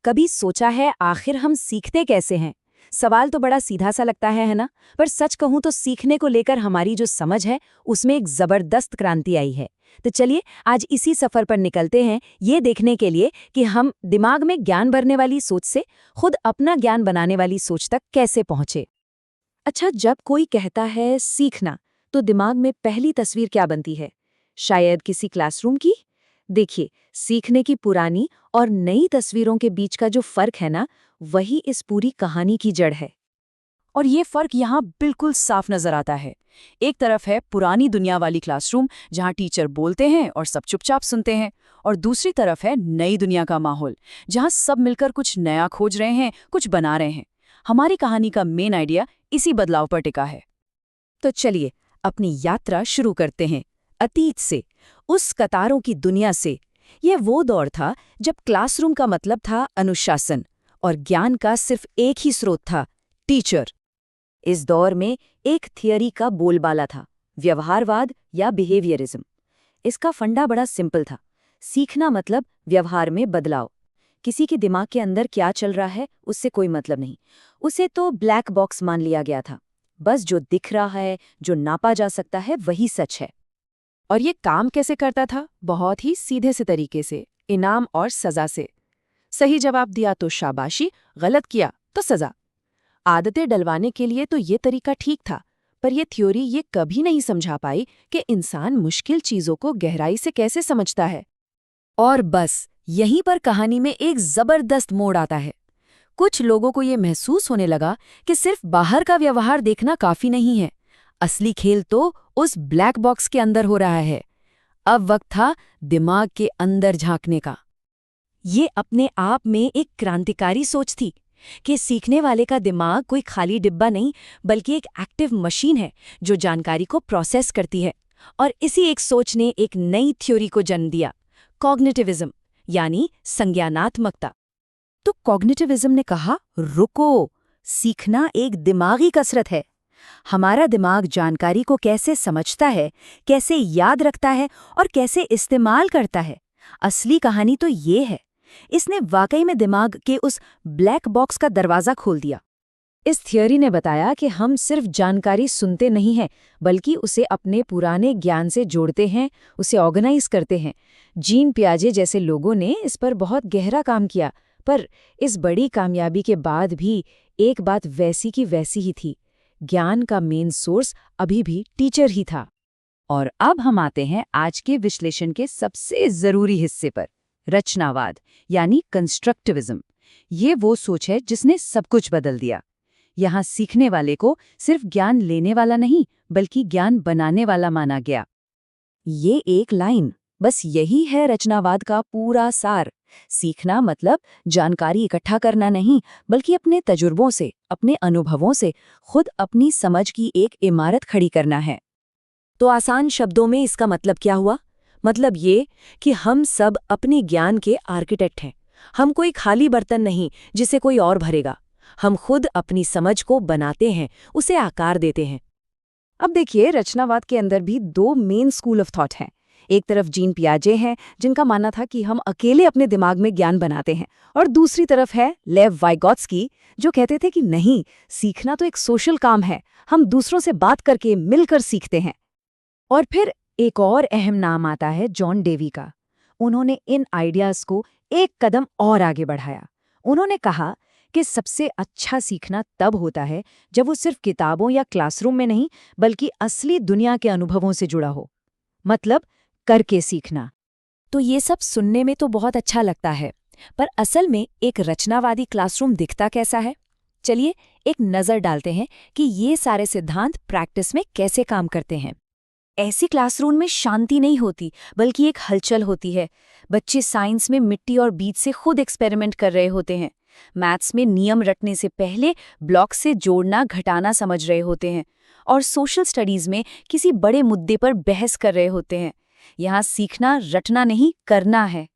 कभी सोचा है आखिर हम सीखते कैसे हैं? सवाल तो बड़ा सीधा सा लगता है ना? पर सच कहूं तो सीखने को लेकर हमारी जो समझ है उसमें एक जबरदस्त क्रांति आई है। तो चलिए आज इसी सफर पर निकलते हैं, ये देखने के लिए कि हम दिमाग में ज्ञान भरने वाली सोच से खुद अपना ज्ञान बनाने वाली सोच तक कैसे पहुंचे। अच्छा, जब कोई कहता है सीखना, तो दिमाग में पहली तस्वीर क्या बनती है? शायद किसी क्लासरूम की? देखिए, सीखने की पुरानी और नई तस्वीरों के बीच का जो फर्क है ना, वही इस पूरी कहानी की जड़ है। और ये फर्क यहाँ बिल्कुल साफ नजर आता है। एक तरफ है पुरानी दुनिया वाली क्लासरूम, जहाँ टीचर बोलते हैं और सब चुपचाप सुनते हैं, और दूसरी तरफ है नई दुनिया का माहौल, जहाँ सब मिलकर कुछ नया खोज रहे हैं, कुछ बना रहे हैं। हमारी कहानी का मेन आइडिया इसी बदलाव पर टिका है। तो चलिए अपनी यात्रा शुरू करते हैं, अतीत से, उस कतारों की दुनिया से। यह वो दौर था जब क्लासरूम का मतलब था अनुशासन और ज्ञान का सिर्फ एक ही स्रोत था, टीचर। इस दौर में एक थियरी का बोलबाला था, व्यवहारवाद या बिहेवियरिज्म। इसका फंडा बड़ा सिंपल था, सीखना मतलब व्यवहार में बदलाव। किसी के दिमाग के अंदर क्या चल रहा है उससे कोई मतलब नहीं, उसे तो ब्लैक बॉक्स मान लिया गया था। बस जो दिख रहा है, जो नापा जा सकता है, वही सच है। और ये काम कैसे करता था? बहुत ही सीधे से तरीके से, इनाम और सजा से। सही जवाब दिया तो शाबाशी, गलत किया तो सजा। आदतें डलवाने के लिए तो ये तरीका ठीक था, पर यह थ्योरी ये कभी नहीं समझा पाई कि इंसान मुश्किल चीजों को गहराई से कैसे समझता है। और बस यहीं पर कहानी में एक जबरदस्त मोड़ आता है। कुछ लोगों को ये महसूस होने लगा कि सिर्फ बाहर का व्यवहार देखना काफी नहीं है, असली खेल तो उस ब्लैक बॉक्स के अंदर हो रहा है। अब वक्त था दिमाग के अंदर झांकने का। ये अपने आप में एक क्रांतिकारी सोच थी कि सीखने वाले का दिमाग कोई खाली डिब्बा नहीं, बल्कि एक एक्टिव मशीन है जो जानकारी को प्रोसेस करती है। और इसी एक सोच ने एक नई थ्योरी को जन्म दिया, कॉग्निटिविज्म, यानी संज्ञानात्मकता। तो कॉग्निटिविज्म ने कहा, रुको, सीखना एक दिमागी कसरत है। हमारा दिमाग जानकारी को कैसे समझता है, कैसे याद रखता है और कैसे इस्तेमाल करता है, असली कहानी तो ये है। इसने वाकई में दिमाग के उस ब्लैक बॉक्स का दरवाज़ा खोल दिया। इस थियोरी ने बताया कि हम सिर्फ जानकारी सुनते नहीं हैं, बल्कि उसे अपने पुराने ज्ञान से जोड़ते हैं, उसे ऑर्गेनाइज करते हैं। जीन पियाजे जैसे लोगों ने इस पर बहुत गहरा काम किया, पर इस बड़ी कामयाबी के बाद भी एक बात वैसी की वैसी ही थी, ज्ञान का मेन सोर्स अभी भी टीचर ही था। और अब हम आते हैं आज के विश्लेषण के सबसे जरूरी हिस्से पर, रचनावाद यानी कंस्ट्रक्टिविज्म। ये वो सोच है जिसने सब कुछ बदल दिया। यहाँ सीखने वाले को सिर्फ ज्ञान लेने वाला नहीं, बल्कि ज्ञान बनाने वाला माना गया। ये एक लाइन, बस यही है रचनावाद का पूरा सार। सीखना मतलब जानकारी इकट्ठा करना नहीं, बल्कि अपने तजुर्बों से, अपने अनुभवों से खुद अपनी समझ की एक इमारत खड़ी करना है। तो आसान शब्दों में इसका मतलब क्या हुआ? मतलब ये कि हम सब अपने ज्ञान के आर्किटेक्ट हैं। हम कोई खाली बर्तन नहीं जिसे कोई और भरेगा। हम खुद अपनी समझ को बनाते हैं, उसे आकार देते हैं। अब देखिए, रचनावाद के अंदर भी दो मेन स्कूल ऑफ थॉट हैं। एक तरफ जीन पियाजे हैं, जिनका मानना था कि हम अकेले अपने दिमाग में ज्ञान बनाते हैं, और दूसरी तरफ है लेव वाइगोत्स्की, जो कहते थे कि नहीं, सीखना तो एक सोशल काम है, हम दूसरों से बात करके मिलकर सीखते हैं। और फिर एक और अहम नाम आता है जॉन डेवी का। उन्होंने इन आइडियाज को एक कदम और आगे बढ़ाया। उन्होंने कहा कि सबसे अच्छा सीखना तब होता है जब वो सिर्फ किताबों या क्लासरूम में नहीं, बल्कि असली दुनिया के अनुभवों से जुड़ा हो, मतलब करके सीखना। तो ये सब सुनने में तो बहुत अच्छा लगता है, पर असल में एक रचनावादी क्लासरूम दिखता कैसा है? चलिए एक नज़र डालते हैं कि ये सारे सिद्धांत प्रैक्टिस में कैसे काम करते हैं। ऐसी क्लासरूम में शांति नहीं होती, बल्कि एक हलचल होती है। बच्चे साइंस में मिट्टी और बीज से खुद एक्सपेरिमेंट कर रहे होते हैं। मैथ्स में नियम रटने से पहले ब्लॉक से जोड़ना घटाना समझ रहे होते हैं, और सोशल स्टडीज में किसी बड़े मुद्दे पर बहस कर रहे होते हैं। यहाँ सीखना रटना नहीं, करना है।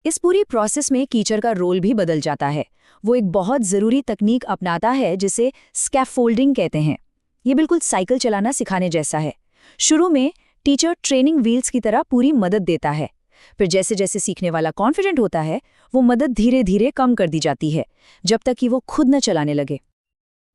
इस पूरी प्रोसेस में टीचर का रोल भी बदल जाता है। वो एक बहुत ज़रूरी तकनीक अपनाता है जिसे स्कैफोल्डिंग कहते हैं। ये बिल्कुल साइकिल चलाना सिखाने जैसा है। शुरू में टीचर ट्रेनिंग व्हील्स की तरह पूरी मदद देता है, फिर जैसे जैसे सीखने वाला कॉन्फिडेंट होता है, वो मदद धीरे धीरे कम कर दी जाती है, जब तक कि वो खुद न चलाने लगे।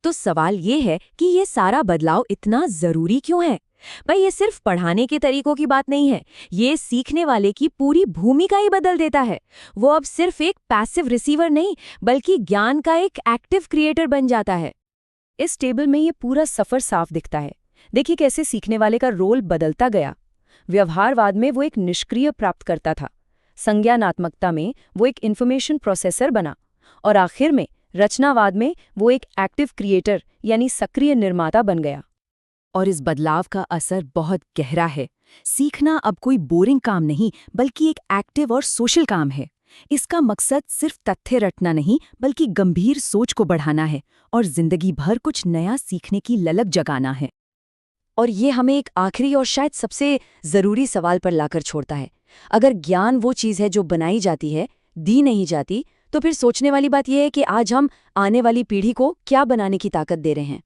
तो सवाल ये है कि ये सारा बदलाव इतना जरूरी क्यों है? भाई ये सिर्फ पढ़ाने के तरीकों की बात नहीं है, ये सीखने वाले की पूरी भूमिका ही बदल देता है। वो अब सिर्फ एक पैसिव रिसीवर नहीं, बल्कि ज्ञान का एक एक्टिव क्रिएटर बन जाता है। इस टेबल में ये पूरा सफर साफ दिखता है। देखिए कैसे सीखने वाले का रोल बदलता गया। व्यवहारवाद में वो एक निष्क्रिय प्राप्तकर्ता था, संज्ञानात्मकता में वो एक इन्फॉर्मेशन प्रोसेसर बना, और आखिर में रचनावाद में वो एक एक्टिव क्रिएटर यानी सक्रिय निर्माता बन गया। और इस बदलाव का असर बहुत गहरा है। सीखना अब कोई बोरिंग काम नहीं, बल्कि एक एक्टिव और सोशल काम है। इसका मकसद सिर्फ तथ्य रटना नहीं, बल्कि गंभीर सोच को बढ़ाना है और जिंदगी भर कुछ नया सीखने की ललक जगाना है। और ये हमें एक आखिरी और शायद सबसे जरूरी सवाल पर लाकर छोड़ता है। अगर ज्ञान वो चीज़ है जो बनाई जाती है, दी नहीं जाती, तो फिर सोचने वाली बात यह है कि आज हम आने वाली पीढ़ी को क्या बनाने की ताकत दे रहे हैं।